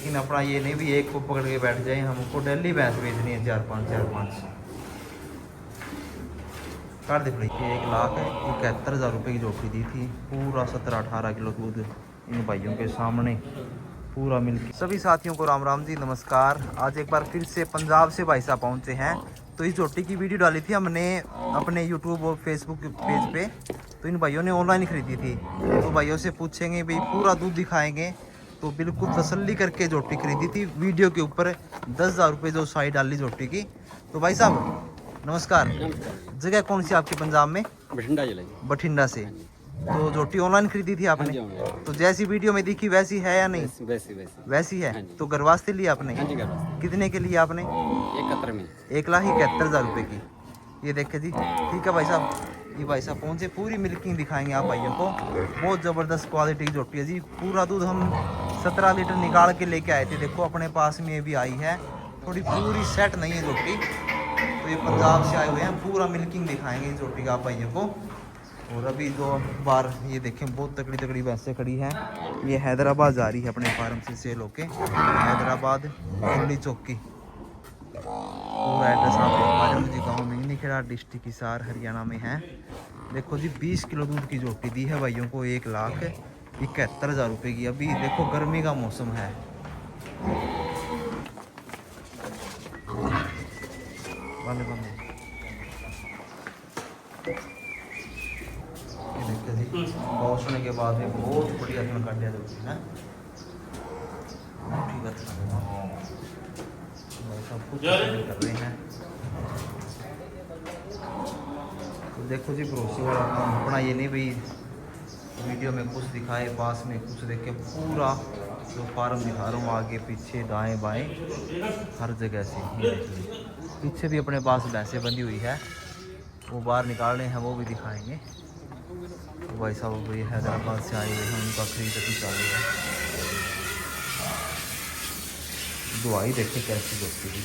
लेकिन अपना ये नहीं भी एक को पकड़ के बैठ जाए, हमको डेली भैंस बेचनी है 4-5 कर दे भाई। 1,71,000 रुपये की जोटी दी थी, पूरा 17-18 किलो दूध इन भाइयों के सामने पूरा मिल। सभी साथियों को राम राम जी, नमस्कार। आज एक बार फिर से पंजाब से भाई साहब पहुँचे हैं। तो इस जोटी की वीडियो डाली थी हमने अपने यूट्यूब और फेसबुक पेज पे, तो इन भाइयों ने ऑनलाइन खरीदी थी। तो भाइयों से पूछेंगे भाई, पूरा दूध दिखाएंगे। तो बिल्कुल तसल्ली करके जोटी खरीदी थी, वीडियो के ऊपर 10,000 रुपये जो साइड डाली जोटी की। तो भाई साहब नमस्कार। जगह कौन सी आपके पंजाब में? बठिंडा जिला। बठिंडा से। तो जोटी ऑनलाइन खरीदी थी आपने? तो जैसी वीडियो में दिखी वैसी है या नहीं? वैसी है। तो घर वास्ते लिया आपने? कितने के लिए आपने? 1,71,000 रुपये की। ये देखे जी, ठीक है भाई साहब। ये भाई साहब पहुँचे, पूरी मिल्किंग दिखाएंगे आप भाइयों को। बहुत ज़बरदस्त क्वालिटी की जोटी है जी। पूरा दूध हम 17 लीटर निकाल के लेके आए थे। देखो अपने पास में ये भी आई है, थोड़ी पूरी सेट नहीं है जोटी। तो ये पंजाब से आए हुए हैं, पूरा मिल्किंग दिखाएंगे इस जोटी का आप भाइयों को। और अभी 2 बार ये देखें, बहुत तकड़ी तकड़ी भैंसें खड़ी हैं। ये हैदराबाद जा रही है अपने फार्म से सेल होके, हैदराबाद दिल्ली चौकी। पूरा एड्रेस आपको माजम जी गाँव में निखेड़ा, डिस्ट्रिक्ट हिसार, हरियाणा में है। देखो जी 20 किलो दूध की जोटी दी है भाइयों को 1,71,000 रुपये की। अभी देखो गर्मी का मौसम है। बंद ये देखते जी, पहुँचने के बाद में बहुत बढ़िया इसमें काट दिया जोटी है। ठीक है, सब कुछ कर रहे हैं। तो देखो जी भरोसे वाला काम अपना ये नहीं भाई वीडियो में कुछ दिखाए, पास में कुछ देखे। पूरा जो फार्म दिखा रहा हूँ, आगे पीछे दाएं बाएं हर जगह से। पीछे भी अपने पास भैंसें बंधी हुई है, वो बाहर निकाल रहे हैं, वो भी दिखाएंगे। तो भाई साहब ये हैदराबाद से आए हुए हैं, उनका खरीद भी चालू है। दुआई देखे कैसी होती है।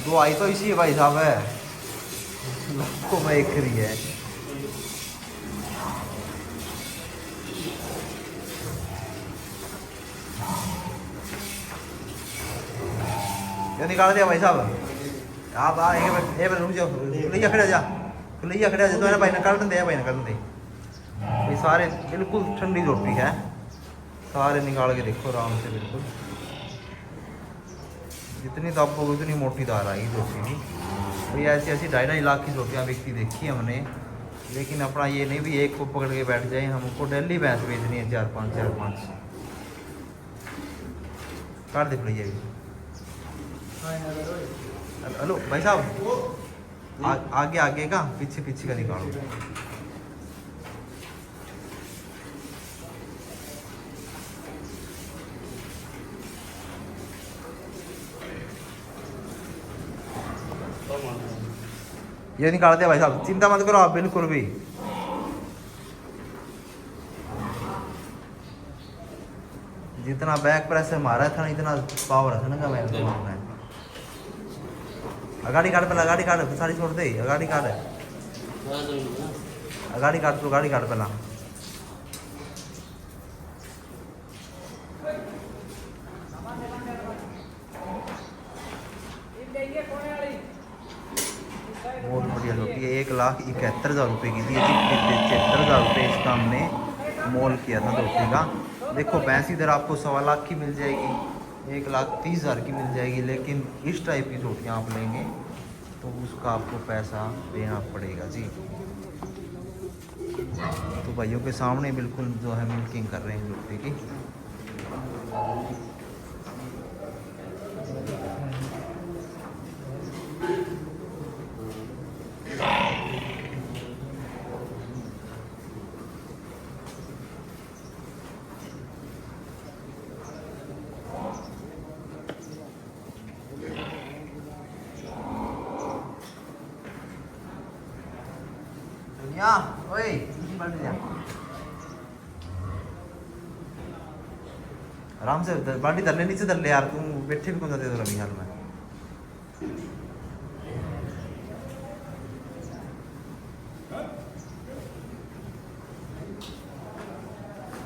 दुआई तो इसी है भाई साहब है, को मैं एक करी है। ये निकाल दिया भाई साहब। आप आएंगे रुक जाओ, खुलैया खड़ा जा, खुलैया खड़ा जा। तो भाई निकाल दे, भाई निकाल दे। ये सारे बिल्कुल ठंडी जोटी है, सारे निकाल के देखो आराम से। बिल्कुल जितनी दापोगे उतनी मोटी दार आएगी जोटी की। तो ये ऐसी 2.5 लाख की जोटियाँ बिकती देखी हमने। लेकिन अपना ये नहीं भी एक को पकड़ के बैठ जाए, हमको डेली भैंस बेचनी है 4-5 काट दे भैया। हेलो भाई साहब, आगे आगे का पीछे पीछे का निकालो। ये निकाल दिया भाई साहब, चिंता मत करो आप बिल्कुल भी। जितना बैक प्रेस हमारा था ना, इतना पावर था ना का मैं अगाड़ी काट पहला, अगाड़ी काट, सारी छोड़ दे, अगाड़ी काट, अगाड़ी काट, तो गाड़ी काट पहला। बहुत बढ़िया जोटी है, 1,71,000 रुपये की थी। 73,000 रुपये इसका हमने मोल किया था जोटी का। देखो भैंस इधर आपको 1.25 लाख की मिल जाएगी, 1,30,000 की मिल जाएगी। लेकिन इस टाइप की जोटियाँ आप लेंगे तो उसका आपको पैसा देना पड़ेगा जी। तो भाइयों के सामने बिल्कुल जो है मिल्किंग कर रहे हैं जोटी की। दुनिया ओए बढ़ जा। आराम से बाल्टी धर ले, नीचे धर ले यार, तुम बैठे भी कौन सा दे दो रमी हाल में।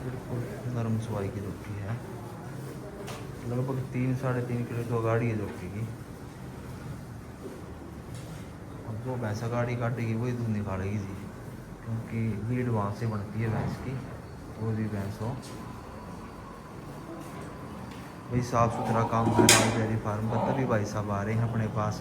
बिल्कुल नरम चुवाई की जोटी है, लगभग 3-3.5 किलो तो गाड़ी है जोटी की। अब जो भैंसा गाड़ी काटेगी वही दूध निकालेगी जी, क्योंकि भीड़ वहाँ से बनती है भैंस की। वो भी भैंस हो भाई, साफ़ सुथरा काम कर रहा है डेयरी फार्म का, तभी भाई साहब आ रहे हैं अपने पास।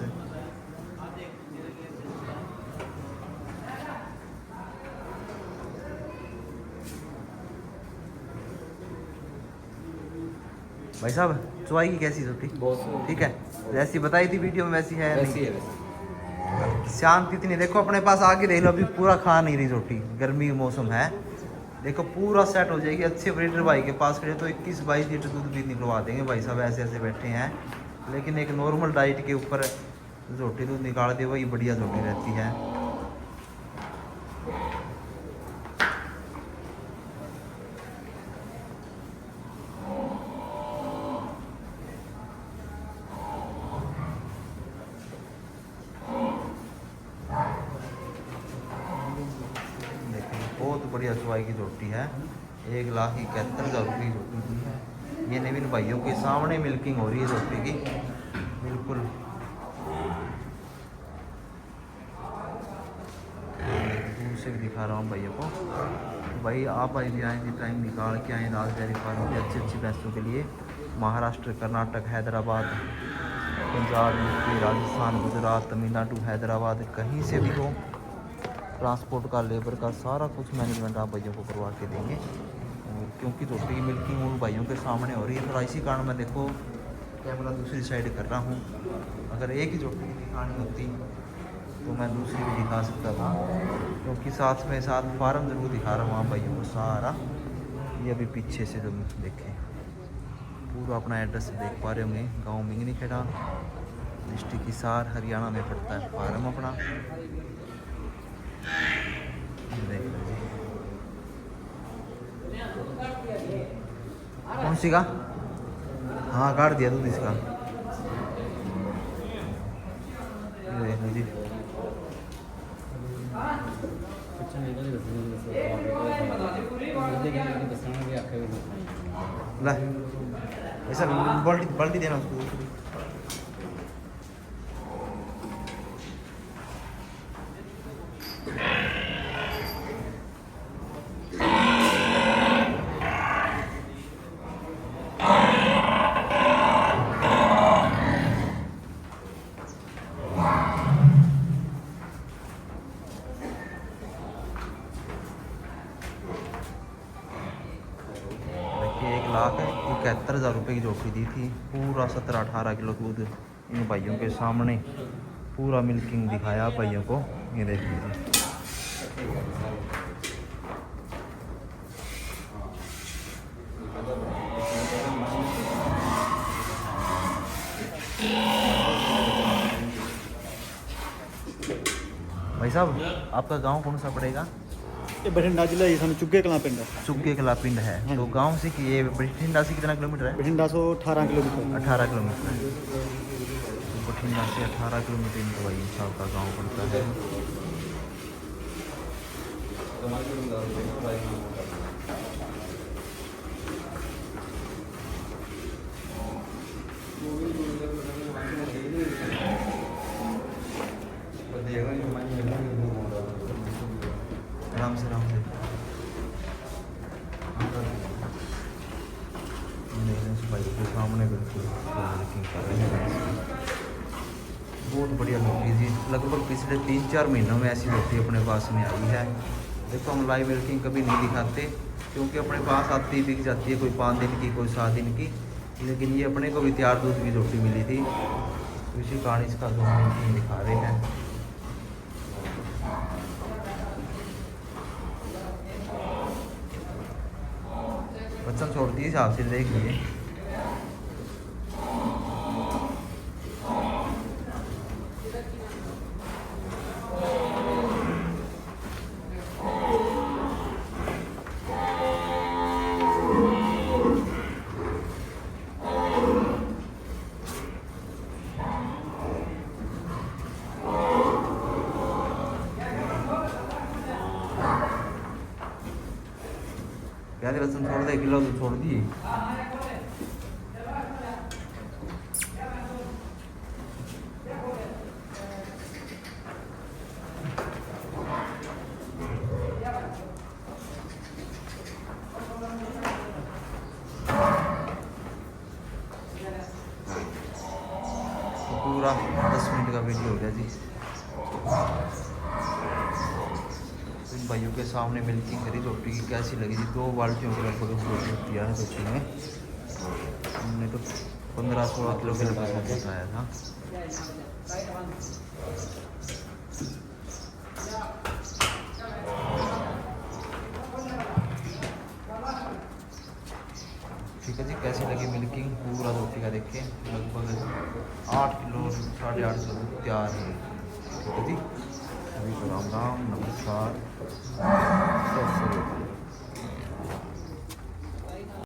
भाई साहब चुवाई की कैसी रोटी? बहुत ठीक है, जैसी बताई थी वीडियो में वैसी है? वैसी है वैसी। शांति इतनी, देखो अपने पास आके देख लो, अभी पूरा खा नहीं रही रोटी, गर्मी का मौसम है, देखो पूरा सेट हो जाएगी। अच्छे ब्रीडर भाई के पास खड़े तो 21-22 लीटर दूध भी निकलवा देंगे भाई साहब, ऐसे ऐसे बैठे हैं। लेकिन एक नॉर्मल डाइट के ऊपर रोटी दूध निकाल दे वही बढ़िया रोटी रहती है। बहुत बढ़िया चुवाई की रोटी है, 1,71,000 रुपये की रोटी दी है। ये नवीन भाइयों के सामने मिल्किंग हो रही है रोटी की, बिल्कुल। दूर से भी दिखा रहा हूँ भैया को। भाई आप यदि आएंगे टाइम निकाल के आए राज डेयरी फार्म की अच्छी अच्छी भैंसों के लिए, महाराष्ट्र, कर्नाटक, हैदराबाद, पंजाब, यूपी, राजस्थान, गुजरात, तमिलनाडु, हैदराबाद, कहीं से भी हो, ट्रांसपोर्ट का, लेबर का, सारा कुछ मैनेजमेंट आप भाइयों को करवा के देंगे। और क्योंकि रोटी की मिल्किंग उन भाइयों के सामने हो रही है, थोड़ा इसी कारण मैं देखो कैमरा दूसरी साइड कर रहा हूँ। अगर एक ही रोटी की दिखानी होती तो मैं दूसरी भी दिखा सकता था, क्योंकि साथ में साथ फार्म ज़रूर दिखा रहा हूँ आप भाइयों को सारा। ये अभी पीछे से जब देखें पूरा अपना एड्रेस देख पा रहे होंगे, गाँव मिंगनी खेड़ा, डिस्ट्रिक्ट हिसार, हरियाणा में पड़ता है फार्म अपना। देख लीजिए कौन सी का, हाँ काट दिया दूध इसका, देख लीजिए। ला ऐसा बाल्टी बाल्टी देना उसको दूसरी। देखिए 1,71,000 रुपये की जोटी दी थी, पूरा 17-18 किलो दूध इन भाइयों के सामने, पूरा मिल्किंग दिखाया भाइयों को। ये देख लीजिए भाई साहब, आपका गांव कौन सा पड़ेगा? ये बठिंडा जिला ही सानू चुग्गे कला पिंड है। चुग्गे कला पिंड है। हाँ तो जी। गांव से कि ये बठिंडा से कितना किलोमीटर है? बठिंडा से 18 किलोमीटर। 18 किलोमीटर है। तो बठिंडा से 18 किलोमीटर इनको भाई साहब का गांव पड़ता है। आराम से आराम से भाई के सामने बिल्कुल बुकिंग कर रहे हैं। बहुत बढ़िया लोगी जी, लगभग पिछले 3-4 महीनों में ऐसी रोटी अपने पास में आई है। देखो हम लाइव मिल्किंग कभी नहीं दिखाते, क्योंकि अपने पास आती बिक जाती है, कोई 5 दिन की, कोई 7 दिन की। लेकिन ये अपने को भी तैयार दूध की रोटी मिली थी, तो इसी कारण इसका जो मिल्किंग दिखा रहे हैं। बच्चन छोड़ दिए हिसाब से देख लिए। प्याज लहसुन छोड़ दे, किलो तो छोड़ दी। पूरा 10 मिनट का वीडियो हो गया जी। इन भाइयों के सामने मिल्किंग करी रोटी की, कैसी लगी जी। 2 बाल्टियों के लगभग रोटी दिया है रोटी में। हमने तो 15-16 किलो के लगभग बताया था। ठीक है जी, कैसी लगी मिल्किंग पूरा रोटी का देखिए, लगभग 8 किलो 8.5 किलो तैयार है। ठीक है जी, सभी को राम राम, नमस्कार,